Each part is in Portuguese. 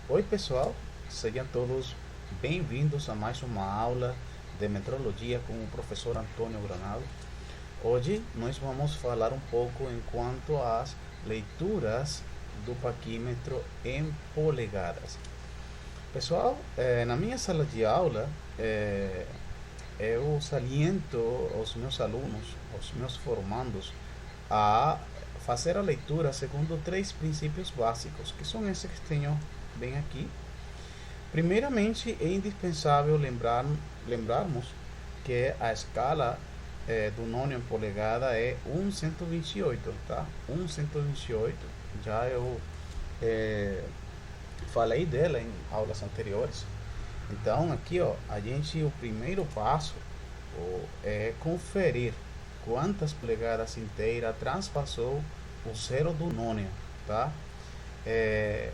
Oi, pessoal, sejam todos bem-vindos a mais uma aula de metrologia com o professor Antônio Granado. Hoje nós vamos falar um pouco em quanto às leituras do paquímetro em polegadas. Pessoal, na minha sala de aula, eu saliento aos meus alunos, aos meus formandos, a fazer a leitura segundo três princípios básicos, que são esses que tenho bem aqui. Primeiramente, é indispensável lembrarmos que a escala do nono em polegada é 1/128, tá? 1/128, já eu é, falei dela em aulas anteriores. Então, aqui, ó, o primeiro passo é conferir quantas polegadas inteiras transpassou o zero do nono, tá? É,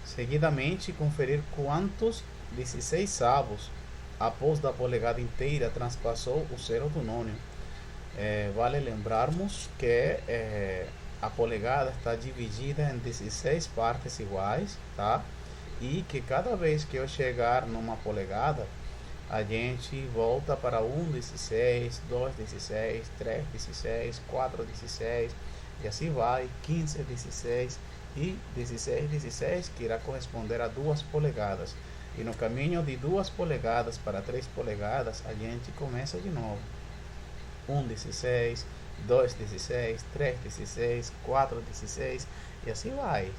Seguidamente, conferir quantos 16 avos após da polegada inteira transpassou o zero do nono. Vale lembrarmos que a polegada está dividida em 16 partes iguais, tá? E que cada vez que eu chegar numa polegada, a gente volta para 1/16, 2/16, 3/16, 4/16 e assim vai, 15/16 e 16/16, que irá corresponder a 2 polegadas. E no caminho de 2 polegadas para 3 polegadas, a gente começa de novo. 1/16, 2/16, 3/16, 4/16 e assim vai.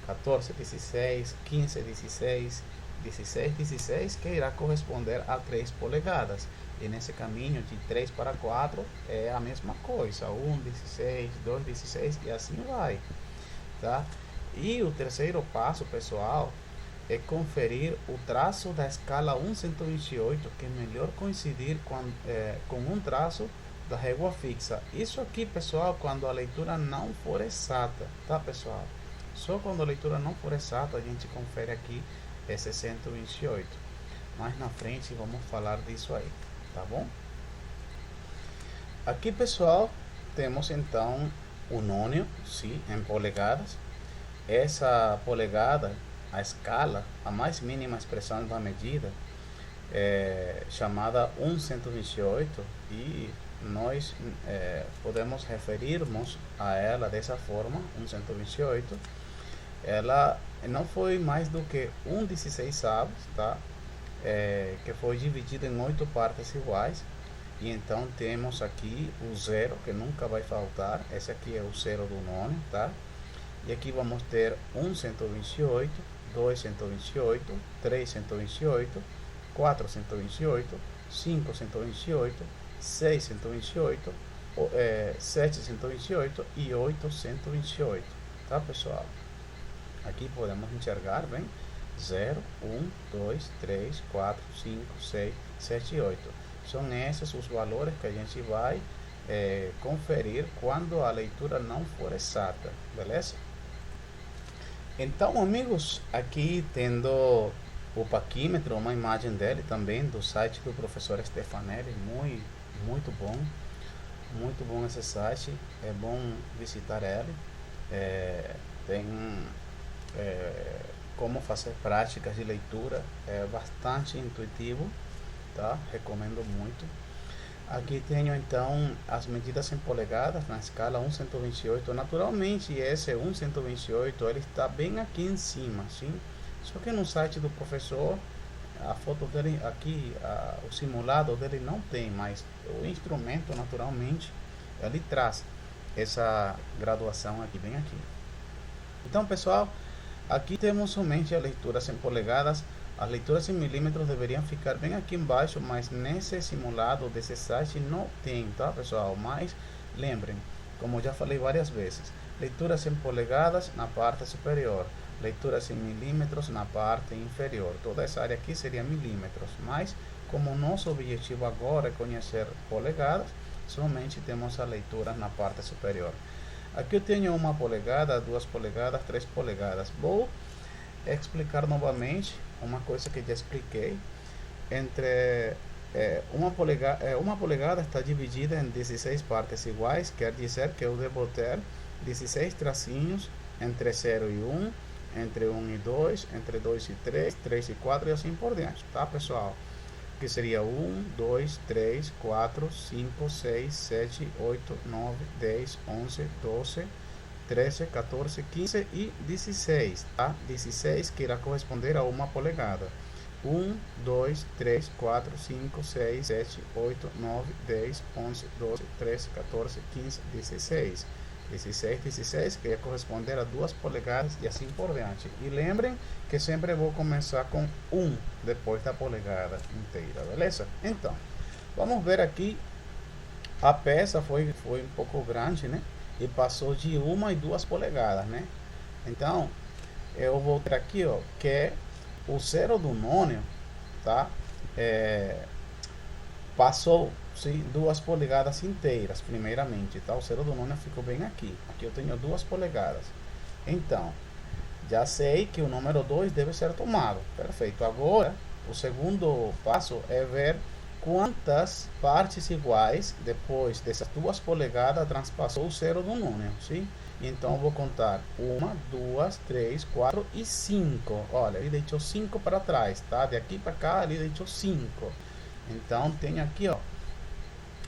14/16, 15/16, 16/16, que irá corresponder a 3 polegadas. E nesse caminho de 3 para 4 é a mesma coisa. 1/16, 2/16 e assim vai. Tá? E o terceiro passo, pessoal, é conferir o traço da escala 1/128, que é melhor coincidir com um traço da régua fixa. Isso aqui, pessoal, quando a leitura não for exata, tá, pessoal? Só quando a leitura não for exata, a gente confere aqui esse 128. Mais na frente vamos falar disso aí, tá bom? Aqui, pessoal, temos então o nônio, sim, em polegadas. Essa polegada, a escala, a mais mínima expressão da medida, é chamada 1/128 e nós podemos referirmos a ela dessa forma, 1/128. Ela não foi mais do que 1/16 avos, tá? Que foi dividido em 8 partes iguais. E então temos aqui o zero, que nunca vai faltar. Esse aqui é o zero do nono, tá? E aqui vamos ter 1/128, 2/128, 3/128, 4/128, 5/128, 6/128, 7/128 e 8/128, tá, pessoal? Aqui podemos enxergar bem 0, 1, 2, 3, 4, 5, 6, 7 e 8. São esses os valores que a gente vai conferir quando a leitura não for exata, beleza? Então, amigos, aqui tendo o paquímetro, uma imagem dele também do site do professor Stefanelli, muito bom esse site, é bom visitar ele. Tem como fazer práticas de leitura, é bastante intuitivo, tá? Recomendo muito. Aqui tenho então as medidas em polegadas na escala 1/128. Naturalmente, esse 1/128 ele está bem aqui em cima, sim? Só que no site do professor, a foto dele aqui, o simulado dele não tem, mas o instrumento naturalmente ele traz essa graduação aqui, bem aqui. Então, pessoal, aqui temos somente as leituras em polegadas. As leituras em milímetros deveriam ficar bem aqui embaixo, mas nesse simulado desse site não tem, tá, pessoal? Mas lembrem, como já falei várias vezes, leituras em polegadas na parte superior, leituras em milímetros na parte inferior. Toda essa área aqui seria milímetros, mas como o nosso objetivo agora é conhecer polegadas, somente temos a leitura na parte superior. Aqui eu tenho 1 polegada, 2 polegadas, 3 polegadas. Vou explicar novamente uma coisa que já expliquei. Uma polegada está dividida em 16 partes iguais, quer dizer que eu devo ter 16 tracinhos entre 0 e 1, entre 1 e 2, entre 2 e 3, 3 e 4 e assim por diante, tá, pessoal? Que seria 1, 2, 3, 4, 5, 6, 7, 8, 9, 10, 11, 12, 13, 14, 15 e 16, tá? 16 que irá corresponder a 1 polegada. 1, 2, 3, 4, 5, 6, 7, 8, 9, 10, 11, 12, 13, 14, 15, 16. 16, 16, que ia corresponder a 2 polegadas e assim por diante. E lembrem que sempre vou começar com 1 depois da polegada inteira, beleza? Então, vamos ver aqui. A peça foi um pouco grande, né? E passou de 1 e 2 polegadas, né? Então, eu vou ter aqui, ó, que é o 0 do nônio, tá? Passou, sim, 2 polegadas inteiras, primeiramente, tá? O 0 do nônio ficou bem aqui. Aqui eu tenho 2 polegadas. Então, já sei que o número 2 deve ser tomado. Perfeito. Agora, o segundo passo é ver quantas partes iguais, depois dessas 2 polegadas, transpassou o 0 do nônio, sim? Então, eu vou contar 1, 2, 3, 4 e 5. Olha, ele deixou 5 para trás, tá? De aqui para cá, ele deixou 5. Então, tem aqui, ó,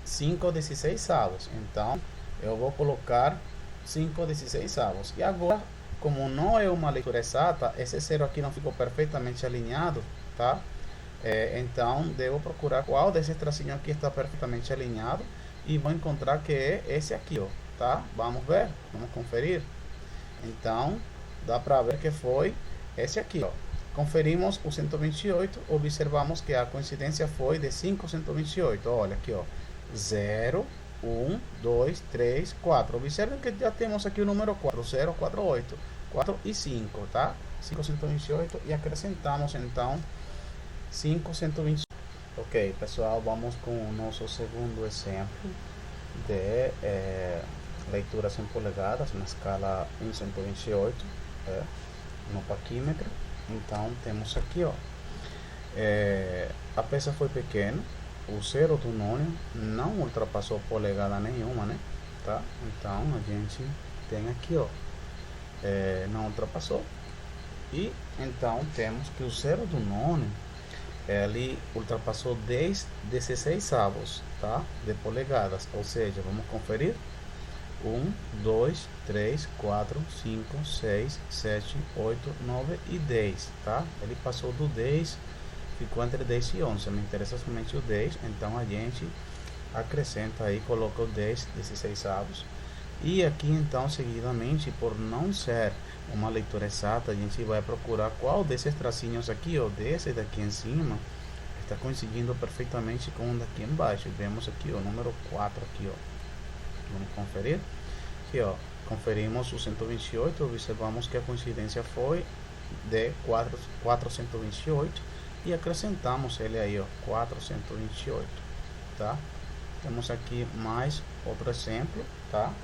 5 16avos. Então, eu vou colocar 5 16avos. E agora, como não é uma leitura exata, esse 0 aqui não ficou perfeitamente alinhado, tá? Então, devo procurar qual desse tracinho aqui está perfeitamente alinhado. E vou encontrar que é esse aqui, ó, tá? Vamos ver, vamos conferir. Então, dá para ver que foi esse aqui, ó. Conferimos o 128, observamos que a coincidência foi de 5 128. Olha aqui, ó, 0, 1, 2, 3, 4. Observem que já temos aqui o número 4, 0, 4, 8, 4 e 5, tá? 5 128 e acrescentamos então 5 128. Ok, pessoal, vamos com o nosso segundo exemplo de leituras em polegadas na escala 1 128, no paquímetro. Então, temos aqui, ó, a peça foi pequena, o 0 do nônio não ultrapassou polegada nenhuma, né? Tá? Então, a gente tem aqui, ó, não ultrapassou. E, então, temos que o 0 do nônio, ele ultrapassou 10 16avos, tá? De polegadas, ou seja, vamos conferir. 1, 2, 3, 4, 5, 6, 7, 8, 9 e 10, tá? Ele passou do 10, ficou entre 10 e 11. Me interessa somente o 10, então a gente acrescenta aí, coloca o 10 16avos. E aqui então, seguidamente, por não ser uma leitura exata, a gente vai procurar qual desses tracinhos aqui, ó, desse daqui em cima, está coincidindo perfeitamente com o daqui embaixo. Vemos aqui o número 4 aqui, ó. Vamos conferir aqui, ó. Conferimos o 128, observamos que a coincidência foi de 428 e acrescentamos ele aí, ó, 428, tá? Temos aqui mais outro exemplo, tá?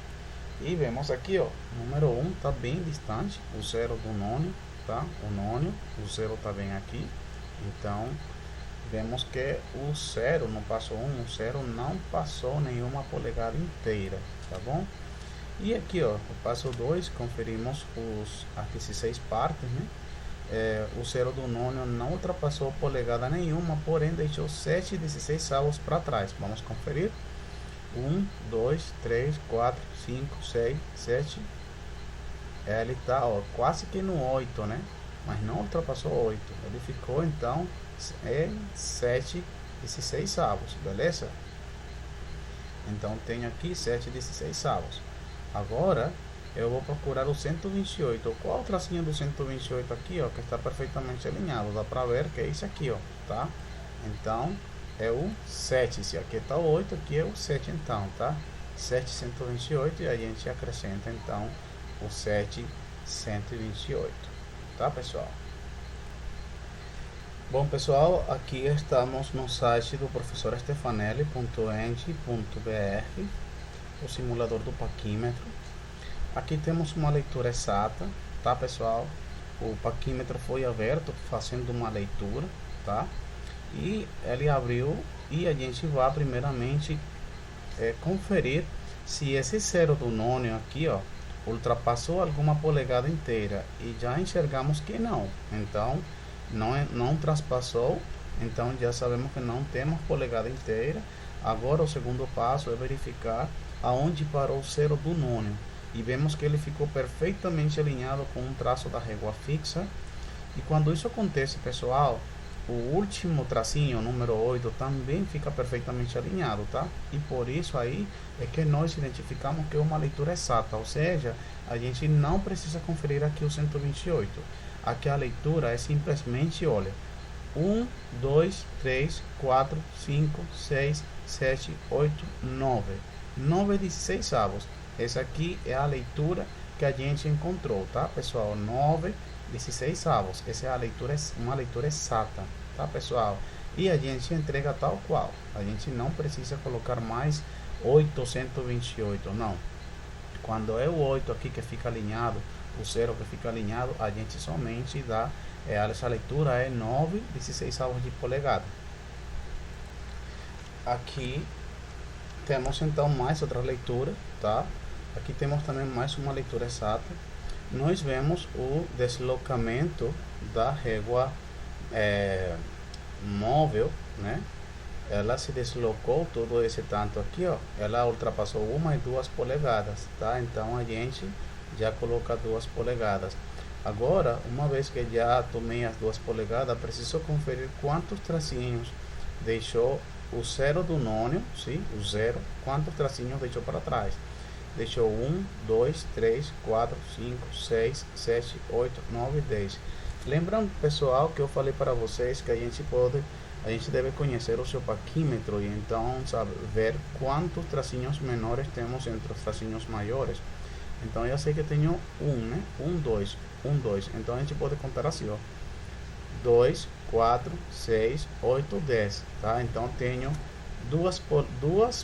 E vemos aqui, ó, o número 1 está bem distante, o 0 do nônio, tá? O nônio, o 0 está bem aqui. Então, vemos que o 0 não passou 1, o 0 não passou nenhuma polegada inteira, tá bom? E aqui, ó, o passo 2, conferimos as 16 partes, né? O 0 do nônio não ultrapassou polegada nenhuma, porém deixou 7 16avos para trás. Vamos conferir. 1, 2, 3, 4, 5, 6, 7. Ele está, ó, quase que no 8, né? Mas não ultrapassou 8. Ele ficou então em 7 16avos, beleza? Então tenho aqui 7 16avos. Agora eu vou procurar o 128. Qual o tracinho do 128 aqui, ó, que está perfeitamente alinhado? Dá para ver que é esse aqui, ó, tá? Então é o 7. Se aqui está o 8, aqui é o 7, então, tá? 7 128 e a gente acrescenta então o 7 128, tá, pessoal? Bom, pessoal, aqui estamos no site do professor Stefanelli.eng.br, o simulador do paquímetro. Aqui temos uma leitura exata, tá, pessoal? O paquímetro foi aberto fazendo uma leitura, tá? E ele abriu e a gente vai primeiramente conferir se esse 0 do nônio aqui, ó, ultrapassou alguma polegada inteira e já enxergamos que não, então não traspassou, então já sabemos que não temos polegada inteira. Agora o segundo passo é verificar aonde parou o zero do nônio e vemos que ele ficou perfeitamente alinhado com um traço da régua fixa. E quando isso acontece, pessoal, o último tracinho, número 8, também fica perfeitamente alinhado, tá? E por isso aí é que nós identificamos que é uma leitura exata, ou seja, a gente não precisa conferir aqui o 128. Aqui a leitura é simplesmente, olha, 1, 2, 3, 4, 5, 6, 7, 8, 9. 9 16 avos. Essa aqui é a leitura que a gente encontrou, tá, pessoal? 9 16 avos. Essa é a leitura, uma leitura exata, tá, pessoal? E a gente entrega tal qual. A gente não precisa colocar mais 828, não. Quando é o 8 aqui que fica alinhado, o 0 que fica alinhado, a gente somente dá, essa leitura é 9 16 avos de polegada. Aqui temos então mais outra leitura, tá? Aqui temos também mais uma leitura exata. Nós vemos o deslocamento da régua móvel, né? Ela se deslocou todo esse tanto aqui, ó. Ela ultrapassou 1 e 2 polegadas, tá? Então a gente já coloca 2 polegadas. Agora, uma vez que já tomei as 2 polegadas, preciso conferir quantos tracinhos deixou o zero do nônio, sim? O zero, quantos tracinhos deixou para trás. Deixou 1, 2, 3, 4, 5, 6, 7, 8, 9, 10. Lembrando, pessoal, que eu falei para vocês que a gente deve conhecer o seu paquímetro e então, sabe, ver quantos tracinhos menores temos entre os tracinhos maiores. Então, eu sei que tenho 1, né? 1, 2, 1, 2. Então, a gente pode contar assim, ó. 2, 4, 6, 8, 10, tá? Então, tenho 2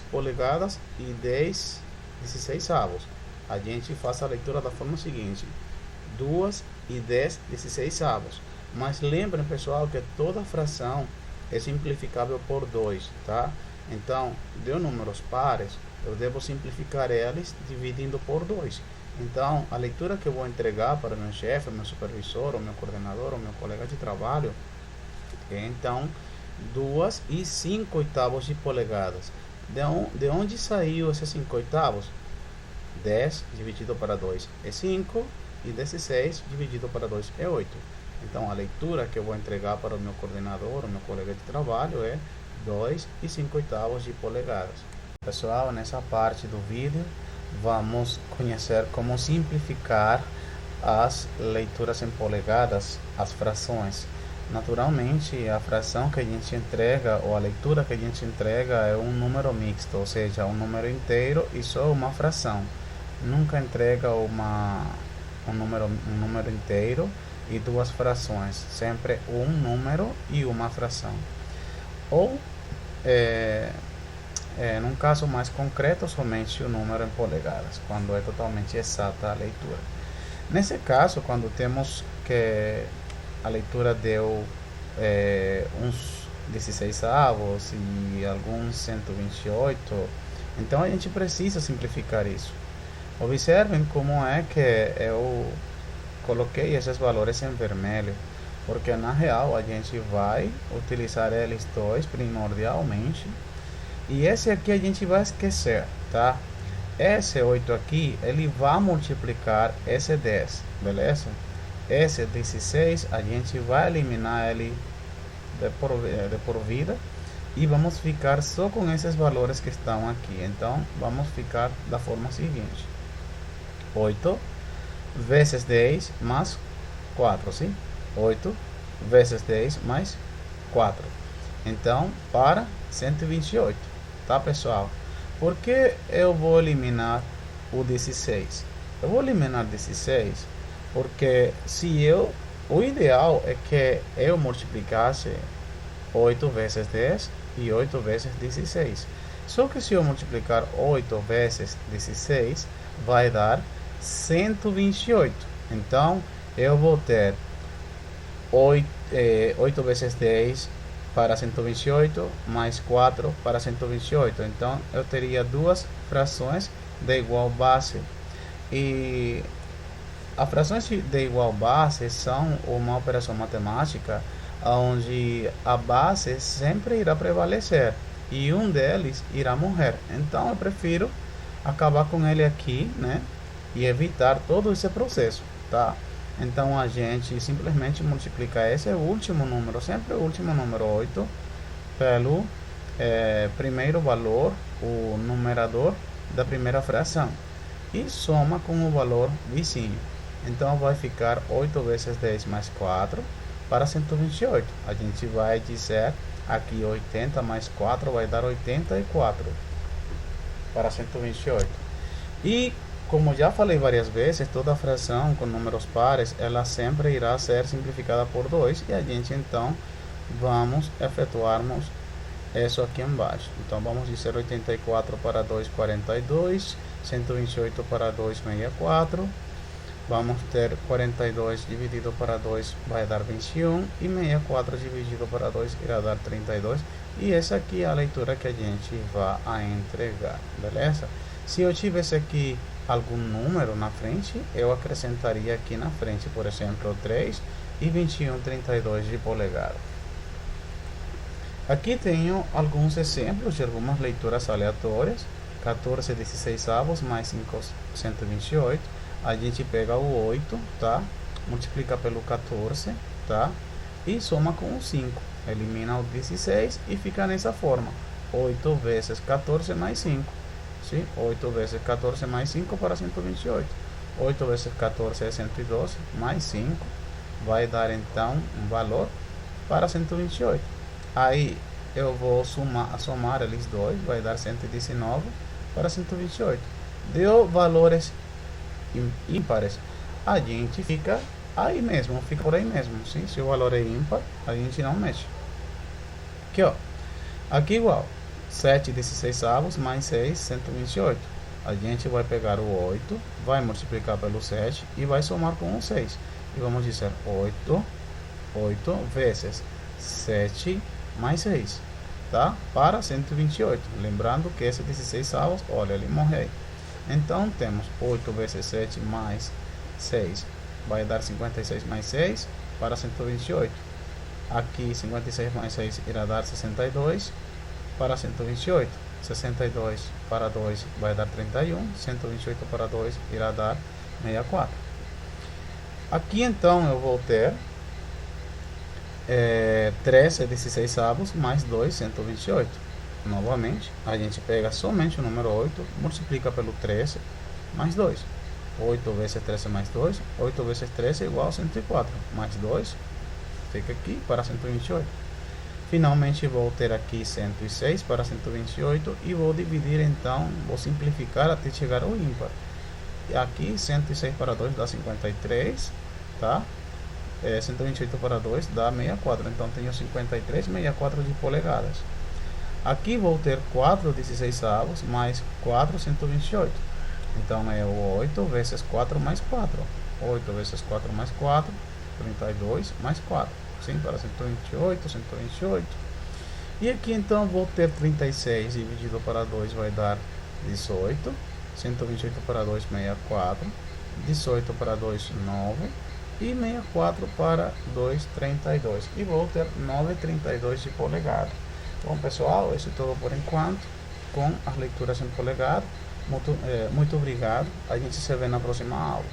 polegadas e 10 16 avos. A gente faz a leitura da forma seguinte: 2 e 10 16 avos. Mas lembrem, pessoal, que toda fração é simplificável por 2, tá? Então, de números pares, eu devo simplificar eles dividindo por 2. Então, a leitura que eu vou entregar para meu chefe, meu supervisor, ou meu coordenador, ou meu colega de trabalho, é então 2 e 5 oitavos de polegadas. De onde saiu esses 5 oitavos? 10 dividido para 2 é 5 e 16 dividido para 2 é 8. Então a leitura que eu vou entregar para o meu coordenador, o meu colega de trabalho, é 2 e 5 oitavos de polegadas. Pessoal, nessa parte do vídeo vamos conhecer como simplificar as leituras em polegadas, as frações. Naturalmente, a fração que a gente entrega, ou a leitura que a gente entrega, é um número mixto, ou seja, um número inteiro e só uma fração. Nunca entrega um número inteiro e 2 frações, sempre um número e uma fração. Ou, num caso mais concreto, somente o número em polegadas, quando é totalmente exata a leitura. Nesse caso, quando temos que a leitura deu uns 16 avos e alguns 128, então a gente precisa simplificar isso. Observem como é que eu coloquei esses valores em vermelho, porque na real a gente vai utilizar eles dois primordialmente, e esse aqui a gente vai esquecer, tá? Esse 8 aqui, ele vai multiplicar esse 10, beleza? Esse 16, a gente vai eliminar ele de por vida e vamos ficar só com esses valores que estão aqui. Então, vamos ficar da forma seguinte: 8 vezes 10 mais 4, sim? 8 vezes 10 mais 4. Então, para 128, tá, pessoal? Por que eu vou eliminar o 16? Eu vou eliminar 16 porque o ideal é que eu multiplicasse 8 vezes 10 e 8 vezes 16. Só que se eu multiplicar 8 vezes 16, vai dar 128. Então, eu vou ter 8 vezes 10 para 128, mais 4 para 128. Então, eu teria duas frações de igual base. E as frações de igual base são uma operação matemática onde a base sempre irá prevalecer e um deles irá morrer. Então eu prefiro acabar com ele aqui, né? E evitar todo esse processo, tá? Então a gente simplesmente multiplica esse último número, sempre o último número 8, pelo primeiro valor, o numerador da primeira fração, e soma com o valor vizinho. Então vai ficar 8 vezes 10 mais 4 para 128. A gente vai dizer aqui 80 mais 4 vai dar 84 para 128. E como já falei várias vezes, toda fração com números pares, ela sempre irá ser simplificada por 2, e a gente então vamos efetuarmos isso aqui embaixo. Então vamos dizer 84 para 2, 42, 128 para 2, 64. Vamos ter 42 dividido para 2 vai dar 21, e 64 dividido para 2 irá dar 32. E essa aqui é a leitura que a gente vai entregar, beleza? Se eu tivesse aqui algum número na frente, eu acrescentaria aqui na frente, por exemplo, 3 e 21/32 de polegada. Aqui tenho alguns exemplos de algumas leituras aleatórias. 14/16 mais 5, 128. A gente pega o 8, tá? Multiplica pelo 14, tá? E soma com o 5. Elimina o 16 e fica nessa forma. 8 vezes 14 mais 5. Sim? 8 vezes 14 mais 5 para 128. 8 vezes 14 é 112, mais 5 vai dar então um valor para 128. Aí eu vou somar eles dois, vai dar 119 para 128. Deu valores ímpares, a gente fica aí mesmo, fica por aí mesmo. Sim? Se o valor é ímpar, a gente não mexe. Aqui, ó. Aqui igual 7/16 mais 6, 128. A gente vai pegar o 8, vai multiplicar pelo 7 e vai somar com o 6. E vamos dizer 8 vezes 7 mais 6, tá? Para 128. Lembrando que esse 16 avos, olha, ele morre aí. Então temos 8 vezes 7 mais 6 vai dar 56 mais 6 para 128. Aqui 56 mais 6 irá dar 62 para 128. 62 para 2 vai dar 31. 128 para 2 irá dar 64. Aqui então eu vou ter 13/16 avos mais 2, 128. Novamente, a gente pega somente o número 8, multiplica pelo 13 mais 2. 8 vezes 13 mais 2, 8 vezes 13 é igual a 104, mais 2, fica aqui para 128. Finalmente vou ter aqui 106 para 128 e vou dividir então, vou simplificar até chegar ao ímpar. E aqui 106 para 2 dá 53, tá? 128 para 2 dá 64, então tenho 53, 64 de polegadas. Aqui vou ter 4/16 avos mais 4, 128. Então é o 8 vezes 4 mais 4. 8 vezes 4 mais 4, 32 mais 4. Sim, para 128, 128. E aqui então vou ter 36 dividido para 2 vai dar 18. 128 para 2, 64. 18 para 2, 9. E 64 para 2, 32. E vou ter 9/32 de polegada. Bom, pessoal, isso é tudo por enquanto com as leituras em polegada. Muito obrigado. A gente se vê na próxima aula.